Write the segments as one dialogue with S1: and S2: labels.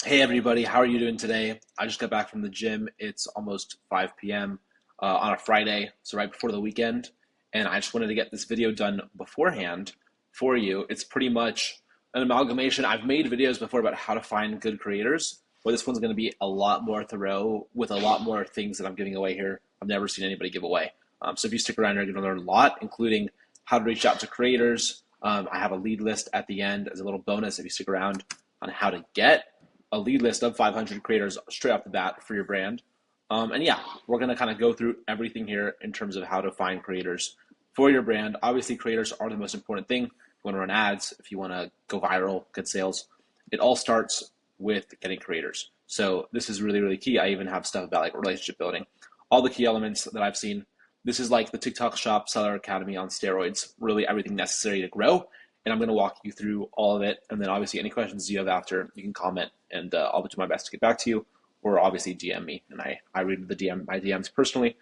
S1: Hey everybody, how are you doing today? I just got back from the gym. It's almost 5 p.m. On a Friday, so right before the weekend, and I just wanted to get this video done beforehand for you. It's pretty much an amalgamation. I've made videos before about how to find good creators, but this one's going to be a lot more thorough with a lot more things that I'm giving away here. I've never seen anybody give away. So if you stick around, you're going to learn a lot, including how to reach out to creators. I have a lead list at the end as a little bonus if you stick around on how to get a lead list of 500 creators straight off the bat for your brand. And yeah, we're going to kind of go through everything here in terms of how to find creators for your brand. Obviously, creators are the most important thing. If you want to run ads, if you want to go viral, get sales, it all starts with getting creators. So this is really, really key. I even have stuff about like relationship building, all the key elements that I've seen. This is like the TikTok Shop Seller Academy on steroids, really everything necessary to grow. And I'm going to walk you through all of it. And then obviously any questions you have after, you can comment and I'll do my best to get back to you, or obviously DM me. And I read my DMs personally,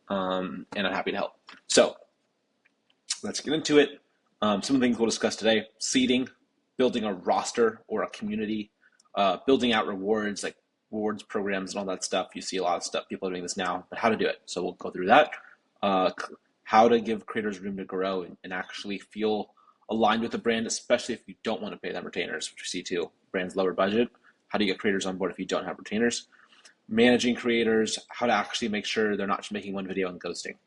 S1: and I'm happy to help. So let's get into it. Some of the things we'll discuss today: seeding, building a roster or a community, building out rewards like rewards programs and all that stuff. You see a lot of stuff, people are doing this now, but how to do it. So we'll go through that. How to give creators room to grow and actually feel aligned with the brand, especially if you don't want to pay them retainers, which we see too. Brands lower budget. How do you get creators on board if you don't have retainers? Managing creators, how to actually make sure they're not just making one video and ghosting,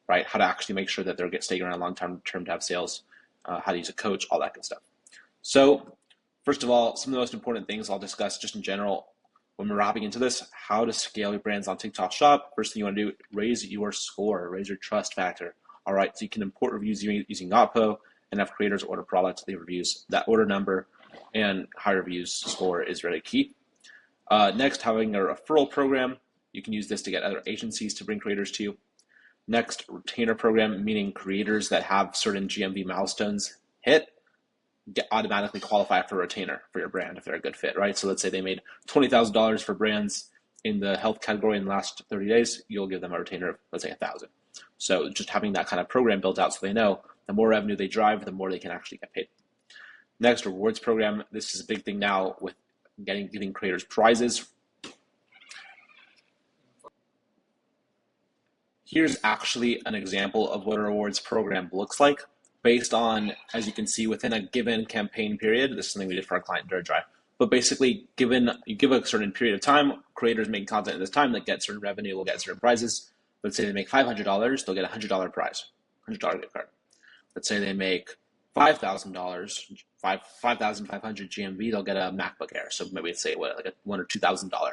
S1: right? How to actually make sure that they're staying around long term to have sales, how to use a coach, all that good stuff. So first of all, some of the most important things I'll discuss just in general when we're wrapping into this: how to scale your brands on TikTok Shop. First thing you want to do, raise your score, raise your trust factor. All right, so you can import reviews using Notpo and have creators order products, leave reviews. That order number and high reviews score is really key. Next, having a referral program. You can use this to get other agencies to bring creators to you. Next, retainer program, meaning creators that have certain GMV milestones hit automatically qualify for a retainer for your brand if they're a good fit, right? So let's say they made $20,000 for brands in the health category in the last 30 days, you'll give them a retainer of, let's say, 1,000. So just having that kind of program built out so they know the more revenue they drive, the more they can actually get paid. Next, rewards program. This is a big thing now with giving creators prizes. Here's actually an example of what a rewards program looks like based on, as you can see, within a given campaign period. This is something we did for our client Dirt Dry. But basically, you give a certain period of time, creators make content at this time that get certain revenue, will get certain prizes. Let's say they make $500, they'll get a $100 prize, $100 gift card. Let's say they make $5,000, 5,500 GMV, they'll get a MacBook Air. So maybe it's say like a $1,000 or $2,000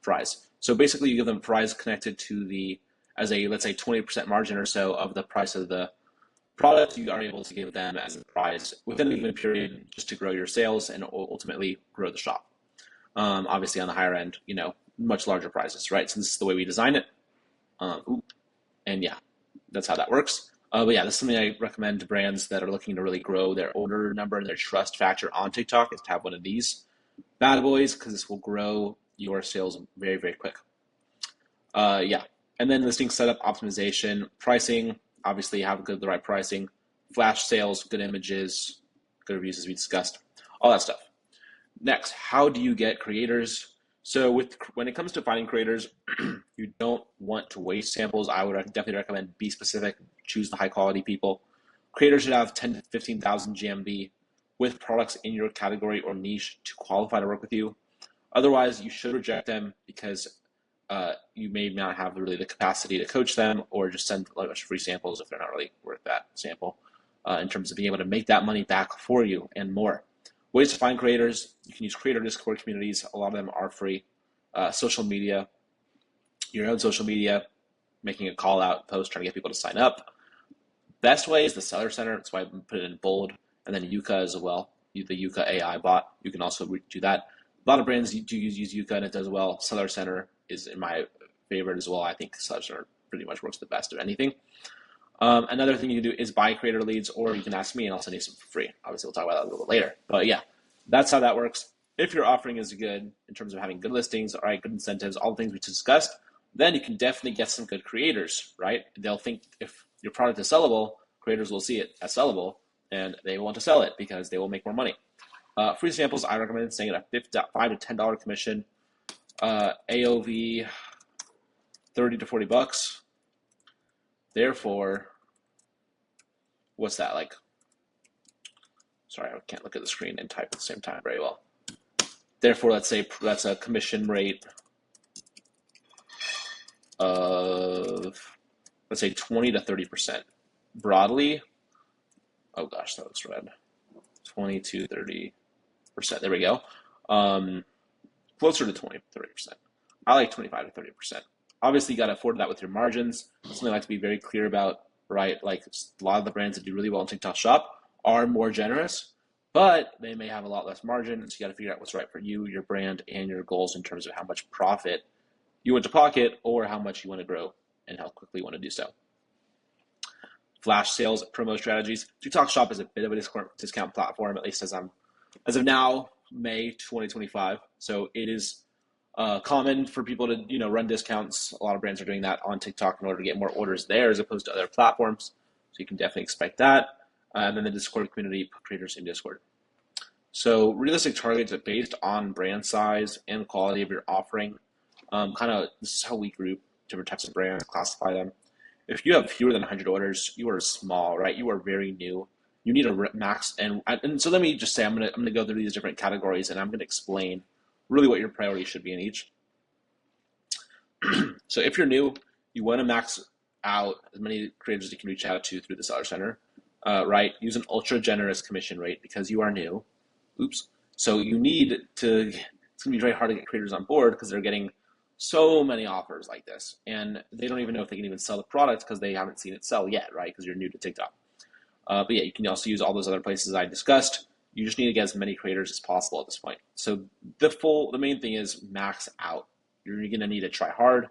S1: prize. So basically, you give them a prize connected to as a, let's say, 20% margin or so of the price of the product. You are able to give them as a prize within a given period just to grow your sales and ultimately grow the shop. Obviously, on the higher end, much larger prizes, right? So this is the way we design it. And yeah, that's how that works. But yeah, this is something I recommend to brands that are looking to really grow their order number and their trust factor on TikTok, is to have one of these bad boys, because this will grow your sales very, very quick. Yeah. And then listing setup, optimization, pricing. Obviously, have the right pricing, flash sales, good images, good reviews, as we discussed, all that stuff. Next, how do you get creators? So when it comes to finding creators, you don't want to waste samples. I would definitely recommend be specific, choose the high quality people. Creators should have 10 to 15,000 GMV with products in your category or niche to qualify to work with you. Otherwise, you should reject them because you may not have really the capacity to coach them, or just send a bunch of free samples if they're not really worth that sample, in terms of being able to make that money back for you and more. Ways to find creators: you can use creator Discord communities. A lot of them are free. Social media, your own social media, making a call out post, trying to get people to sign up. Best way is the Seller Center. That's why I put it in bold. And then Yuka as well, the Yuka AI bot. You can also do that. A lot of brands do use Yuka and it does well. Seller Center is in my favorite as well. I think Seller Center pretty much works the best of anything. Another thing you can do is buy creator leads, or you can ask me and I'll send you some for free. Obviously, we'll talk about that a little bit later. But yeah, that's how that works. If your offering is good in terms of having good listings, all right, good incentives, all the things we discussed, then you can definitely get some good creators, right? They'll think if your product is sellable, creators will see it as sellable and they want to sell it because they will make more money. Free samples, I recommend staying at a $5 to $10 commission. AOV, 30 to 40 bucks. Therefore, what's that like? Sorry, I can't look at the screen and type at the same time very well. Therefore, let's say that's a commission rate of, let's say 20 to 30%. Broadly, oh gosh, that looks red. 20 to 30%. There we go. Closer to 20 to 30%. I like 25 to 30%. Obviously, you got to afford that with your margins. Something I like to be very clear about, right? Like a lot of the brands that do really well in TikTok Shop are more generous, but they may have a lot less margin. So you got to figure out what's right for you, your brand, and your goals in terms of how much profit you want to pocket or how much you want to grow and how quickly you want to do so. Flash sales promo strategies. TikTok Shop is a bit of a discount platform, at least as of now, May 2025. So it is common for people to run discounts. A lot of brands are doing that on TikTok in order to get more orders there as opposed to other platforms. So you can definitely expect that. And then the Discord community, creators in Discord. So realistic targets are based on brand size and quality of your offering. This is how we group different types of brands, classify them. If you have fewer than 100 orders, you are small, right? You are very new. You need a max. And so let me just say, I'm gonna go through these different categories, and I'm gonna explain really what your priority should be in each. So if you're new, you want to max out as many creators as you can reach out to through the Seller Center, right? Use an ultra generous commission rate because you are new. Oops. So you need to. It's gonna be very hard to get creators on board because they're getting so many offers like this, and they don't even know if they can even sell the product because they haven't seen it sell yet, right? Because you're new to TikTok. But yeah, you can also use all those other places I discussed. You just need to get as many creators as possible at this point. So the main thing is max out. You're going to need to try hard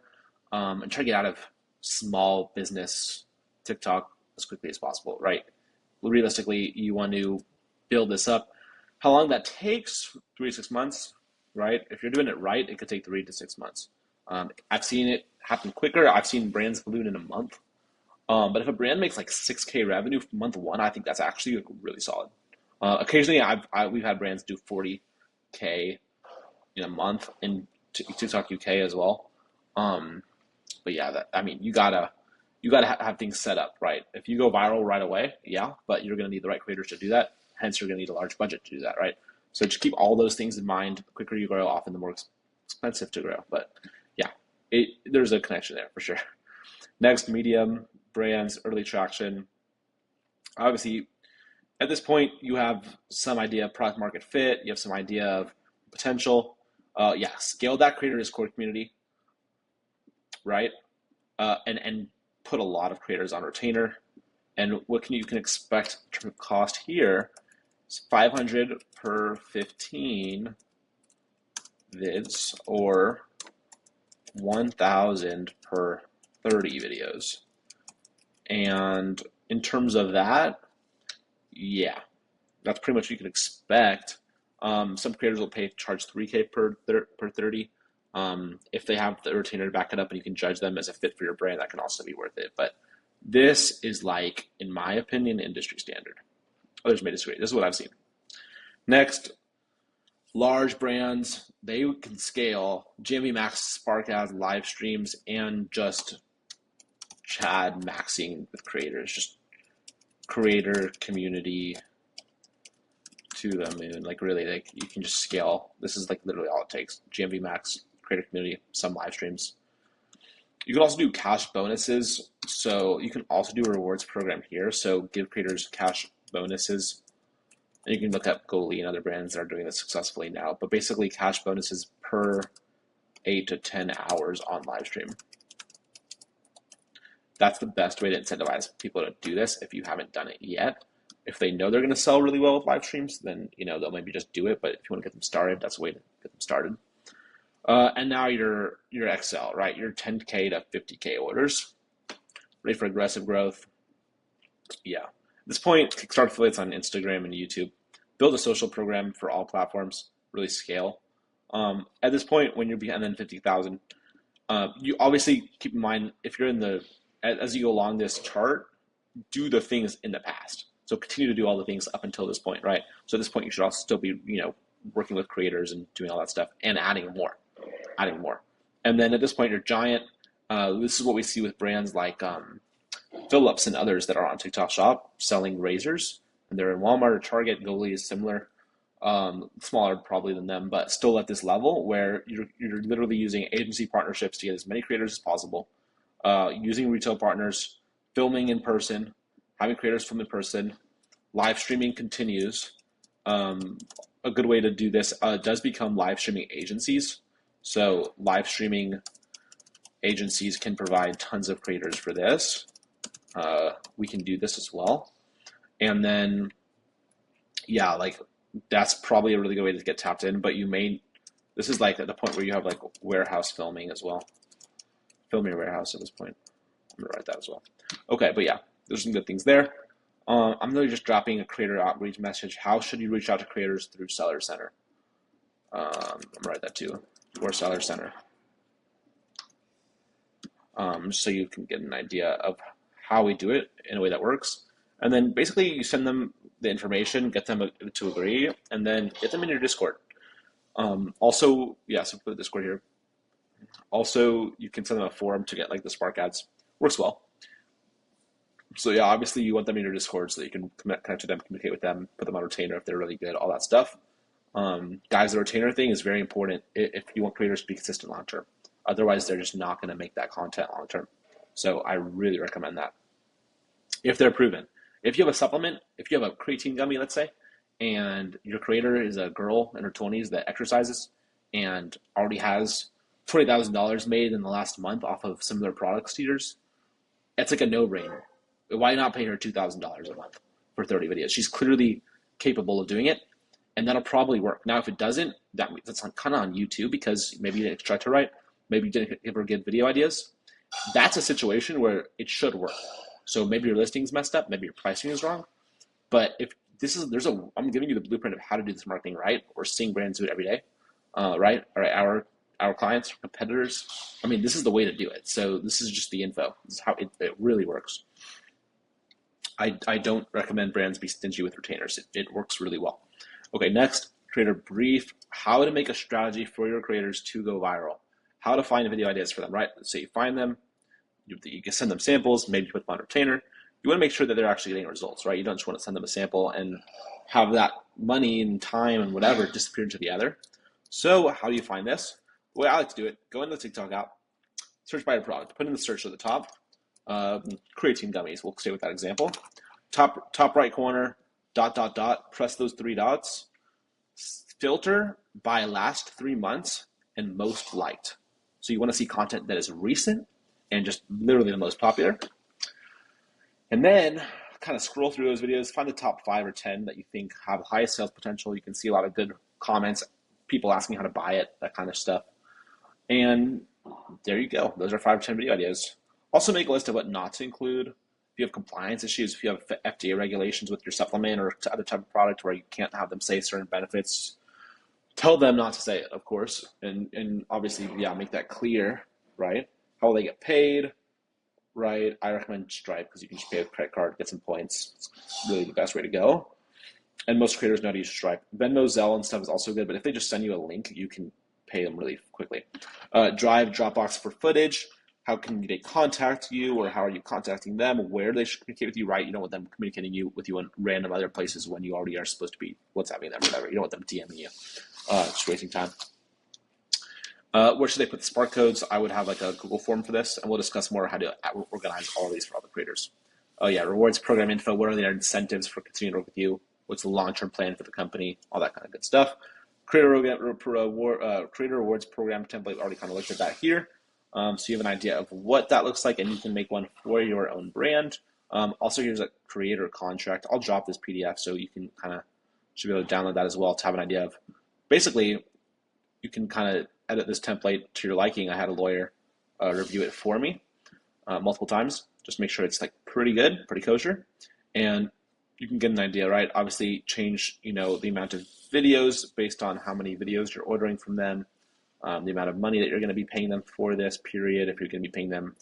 S1: and try to get out of small business TikTok as quickly as possible, right? Realistically, you want to build this up. How long that takes? 3 to 6 months, right? If you're doing it right, it could take 3 to 6 months. I've seen it happen quicker. I've seen brands balloon in a month. But if a brand makes like 6K revenue for month one, I think that's actually really solid. Occasionally, we've had brands do 40K in a month in TikTok UK as well. But yeah, you gotta have things set up right. If you go viral right away, yeah, but you're gonna need the right creators to do that. Hence, you're gonna need a large budget to do that, right? So just keep all those things in mind. The quicker you grow, often the more expensive to grow. But yeah, there's a connection there for sure. Next, medium brands, early traction. Obviously, at this point, you have some idea of product market fit. You have some idea of potential. Scale that creator Discord community, right? And put a lot of creators on retainer. And what you can expect in terms of cost here is 500 per 15 vids or 1,000 per 30 videos. And in terms of that, yeah, that's pretty much what you can expect. Some creators will charge 3K per 30. If they have the retainer to back it up and you can judge them as a fit for your brand, that can also be worth it. But this is like, in my opinion, industry standard. Others may disagree. This is what I've seen. Next, large brands, they can scale GMV Max, Spark Ads, live streams, and just Chad maxing with creators. Just creator community to the moon. Like really, like you can just scale. This is like literally all it takes. GMV Max, creator community, some live streams. You can also do cash bonuses. So you can also do a rewards program here. So give creators cash bonuses. And you can look up Goalie and other brands that are doing this successfully now. But basically cash bonuses per 8 to 10 hours on live stream. That's the best way to incentivize people to do this if you haven't done it yet. If they know they're going to sell really well with live streams, then they'll maybe just do it. But if you want to get them started, that's a way to get them started. And now your Excel, right? Your 10K to 50K orders, ready for aggressive growth. Yeah. At this point, start affiliates on Instagram and YouTube. Build a social program for all platforms. Really scale. At this point, when you're behind then 50,000, you obviously keep in mind if you're as you go along this chart, do the things in the past. So continue to do all the things up until this point, right? So at this point, you should also still be, working with creators and doing all that stuff and adding more, adding more. And then at this point, you're giant. This is what we see with brands like Philips and others that are on TikTok Shop selling razors, and they're in Walmart or Target. Goalie is similar, smaller probably than them, but still at this level where you're literally using agency partnerships to get as many creators as possible, using retail partners, filming in person, having creators film in person, live streaming continues. A good way to do this does become live streaming agencies. So live streaming agencies can provide tons of creators for this. We can do this as well. And then, yeah, like that's probably a really good way to get tapped in, but this is like at the point where you have like warehouse filming as well. Film your warehouse at this point. I'm gonna write that as well. Okay, but yeah, there's some good things there. I'm really just dropping a creator outreach message. How should you reach out to creators through Seller Center? I'm gonna write that too, or Seller Center. So you can get an idea of how we do it in a way that works. And then basically you send them the information, get them to agree, and then get them in your Discord. Also, yeah, so put the Discord here. Also, you can send them a forum to get like the Spark ads. Works well. So yeah, obviously you want them in your Discord so that you can connect to them, communicate with them, put them on retainer if they're really good, all that stuff. Guys, the retainer thing is very important if you want creators to be consistent long term. Otherwise, they're just not going to make that content long term. So I really recommend that if they're proven. If you have a supplement, if you have a creatine gummy, let's say, and your creator is a girl in her 20s that exercises and already has $20,000 made in the last month off of similar products to yours, it's like a no-brainer. Why not pay her $2,000 a month for 30 videos? She's clearly capable of doing it, and that'll probably work. Now, if it doesn't, that's kind of on you too, because maybe you didn't try to write, maybe you didn't give her good video ideas. That's a situation where it should work. So maybe your listing's messed up, maybe your pricing is wrong, but if I'm giving you the blueprint of how to do this marketing right. We're seeing brands do it every day, right? All right, our clients, competitors. I mean, this is the way to do it. So this is just the info. This is how it really works. I don't recommend brands be stingy with retainers. It works really well. Okay, next, creator brief. How to make a strategy for your creators to go viral. How to find video ideas for them, right? So you find them, you can send them samples, maybe you put them on retainer. You want to make sure that they're actually getting results, right? You don't just want to send them a sample and have that money and time and whatever disappear into the other. So how do you find this? The way I like to do it, go into the TikTok app, search by your product, put in the search at the top, creatine gummies, we'll stay with that example. Top right corner, ... press those 3 dots, filter by last 3 months and most liked. So you want to see content that is recent and just literally the most popular. And then kind of scroll through those videos, find the top 5 or 10 that you think have highest sales potential. You can see a lot of good comments, people asking how to buy it, that kind of stuff. And there you go. Those are 5 or 10 video ideas. Also make a list of what not to include. If you have compliance issues, if you have FDA regulations with your supplement or other type of product where you can't have them say certain benefits, tell them not to say it, of course. And obviously, yeah, make that clear, right? How will they get paid, right? I recommend Stripe because you can just pay with credit card, get some points. It's really the best way to go. And most creators know how to use Stripe. Venmo, Zelle, and stuff is also good, but if they just send you a link, you can pay them really quickly. Drive, Dropbox for footage. How can they contact you, or how are you contacting them? Where they should communicate with you, right? You don't want them communicating with you in random other places when you already are supposed to be WhatsApping them or whatever. You don't want them DMing you. Just wasting time. Where should they put the Spark codes? I would have like a Google form for this, and we'll discuss more how to organize all of these for all the creators. Oh yeah, rewards, program info. What are their incentives for continuing to work with you? What's the long-term plan for the company? All that kind of good stuff. Creator rewards program template. Already kind of looked at that here. So you have an idea of what that looks like, and you can make one for your own brand. Also, here's a creator contract. I'll drop this PDF so you can should be able to download that as well to have an idea of. Basically, you can kind of edit this template to your liking. I had a lawyer review it for me multiple times. Just make sure it's like pretty good, pretty kosher, and you can get an idea, right? Obviously, change the amount of videos based on how many videos you're ordering from them. The amount of money that you're going to be paying them for this period, if you're going to be paying them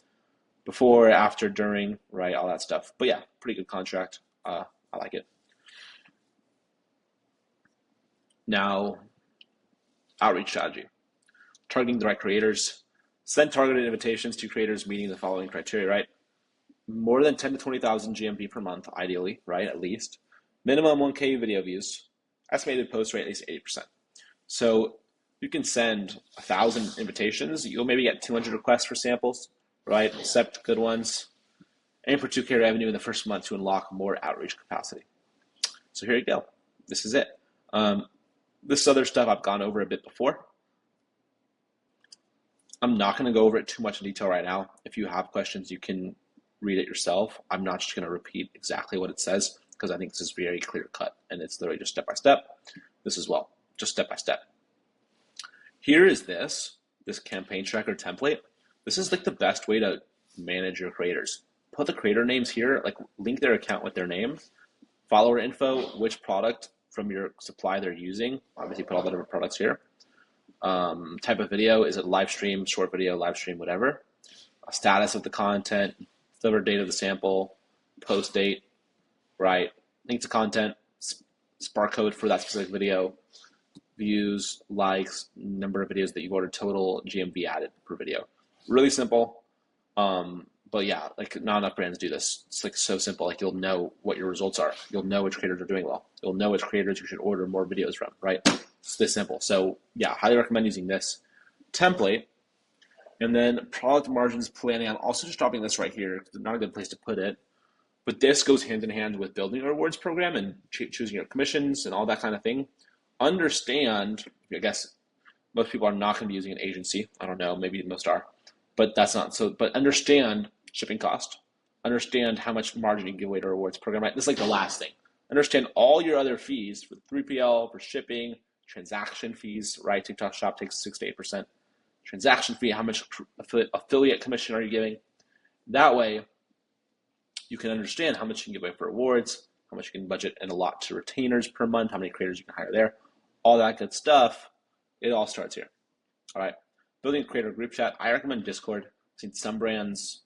S1: before, after, during, right, all that stuff. But yeah, pretty good contract. I I like it. Now, outreach strategy. Targeting the right creators. Send targeted invitations to creators meeting the following criteria, right? More than 10 to 20,000 GMV per month, ideally, right? At least. Minimum 1K video views. Estimated post rate at least 80%. So you can send 1,000 invitations. You'll maybe get 200 requests for samples, right? Accept good ones. Aim for 2K revenue in the first month to unlock more outreach capacity. So here you go. This is it. This other stuff I've gone over a bit before. I'm not going to go over it too much in detail right now. If you have questions, you can read it yourself. I'm not just going to repeat exactly what it says because I think this is very clear cut and it's literally just step by step. This as well, just step by step. Here is this campaign tracker template. This is like the best way to manage your creators. Put the creator names here, like link their account with their name, follower info, which product from your supply they're using. Obviously put all the different products here. Type of video, is it live stream, short video, live stream, whatever. Status of the content, deliver date of the sample, post date, right? Link to content, spark code for that specific video, views, likes, number of videos that you've ordered, total GMV added per video. Really simple. But yeah, like not enough brands do this. It's like so simple. Like you'll know what your results are. You'll know which creators are doing well. You'll know which creators you should order more videos from, right? It's this simple. So yeah, highly recommend using this template. And then product margins planning. I'm also just dropping this right here. It's not a good place to put it. But this goes hand in hand with building a rewards program and choosing your commissions and all that kind of thing. Understand, I guess most people are not going to be using an agency. I don't know, maybe most are. But that's not so. But understand shipping cost. Understand how much margin you can give away to a rewards program. Right? This is like the last thing. Understand all your other fees for 3PL, for shipping, transaction fees. Right? TikTok Shop takes 6 to 8% transaction fee. How much affiliate commission are you giving? That way, you can understand how much you can give away for rewards, how much you can budget and allot to retainers per month, how many creators you can hire there, all that good stuff. It all starts here. All right. Building a creator group chat. I recommend Discord. I've seen some brands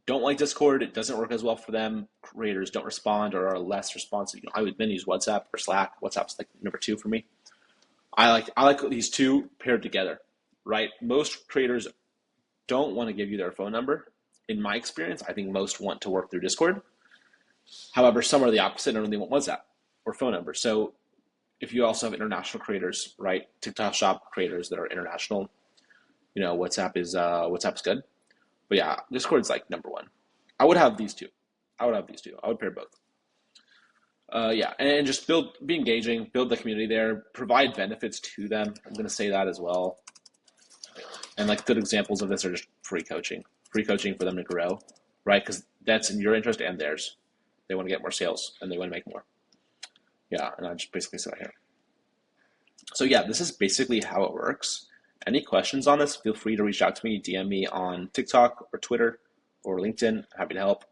S1: don't like Discord. It doesn't work as well for them. Creators don't respond or are less responsive. I would then use WhatsApp or Slack. WhatsApp's like number 2 for me. I like these two paired together, right? Most creators don't want to give you their phone number. In my experience, I think most want to work through Discord. However, some are the opposite and only want WhatsApp or phone number. So if you also have international creators, right? TikTok Shop creators that are international, WhatsApp's good. But yeah, Discord's like number 1. I would have these two. I would pair both. And just be engaging, build the community there, provide benefits to them. I'm going to say that as well. And like good examples of this are just free coaching for them to grow, right? Because that's in your interest and theirs. They want to get more sales and they want to make more. Yeah, and I just basically say that here. So yeah, this is basically how it works. Any questions on this, feel free to reach out to me, DM me on TikTok or Twitter or LinkedIn. Happy to help.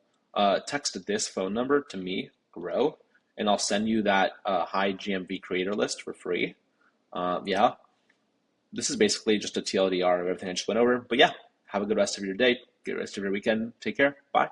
S1: Text this phone number to me, Grow, and I'll send you that high GMV creator list for free. This is basically just a TLDR of everything I just went over. But yeah, have a good rest of your day. Good rest of your weekend. Take care. Bye.